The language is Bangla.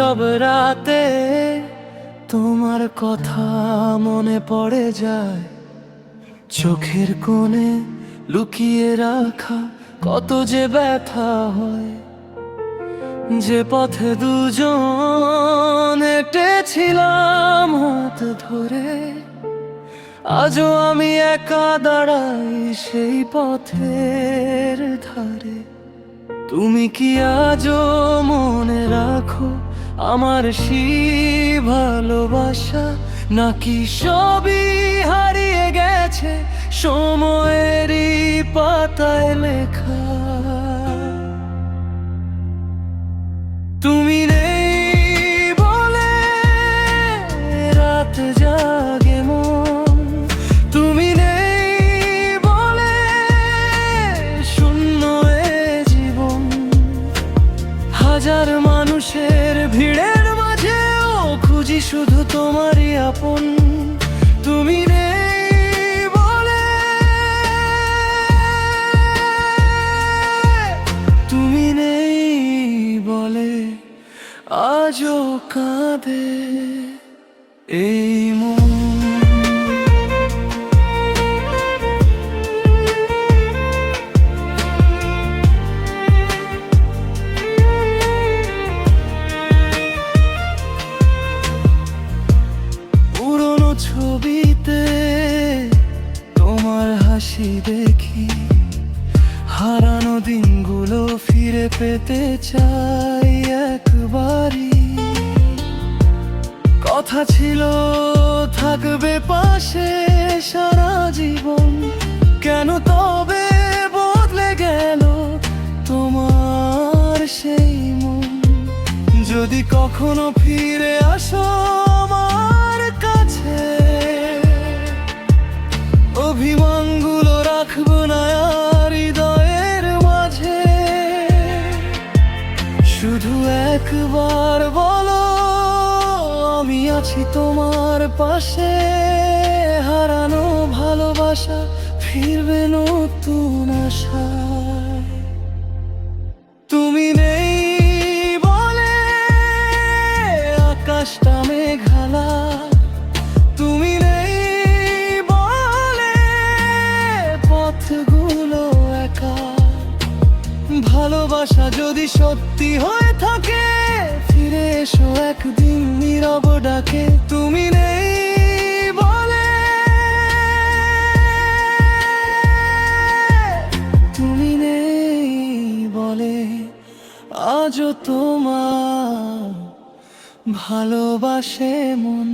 নীরব রাতে তোমার কথা মনে পড়ে যায়, চোখের কোণে লুকিয়ে রাখা কত যে ব্যথা হয়। যে পথে দুজন হেঁটেছিলাম হাত ধরে, আজও আমি একা দাঁড়াই সেই পথের ধারে। তুমি কি আজও মনে রাখো আমার সেই ভালোবাসা, নাকি সবই হারিয়ে গেছে সময়েরই পাতায় লেখা? তুমি নেই বলে রাত জাগে মন, তুমি নেই বলে শূন্য এ জীবন। হাজার মানুষের ভিড়ের মাঝেও খুঁজি শুধু তোমারই আপন। তুমি নেই বলে, তুমি নেই বলে আজও কাঁদে এই মন। পুরনো ছবিতে তোমার হাসি দেখি, হারানো দিনগুলো ফিরে পেতে চাই একবারই। কথা ছিল থাকবে পাশে সারা জীবন, কেন তবে বদলে গেল তোমার সেই মন? যদি কখনো ফিরে আসো আমার কাছে, অভিমানগুলো রাখবো না আর হৃদয়ের মাঝে। শুধু একবার বলো আমি আছি তোমার পাশে, হারানো ভালোবাসা ফিরবে নতুন আশায়। তুমি নেই বলে আকাশটা মেঘালা, তুমি নেই বলে পথগুলো একা। ভালোবাসা যদি সত্যি হয়ে থাকে ফিরে এসো একদিন নীরব ডাকে। তুমি নেই বলে, তুমি নেই বলে আজও তোমার ভালোবাসে মন।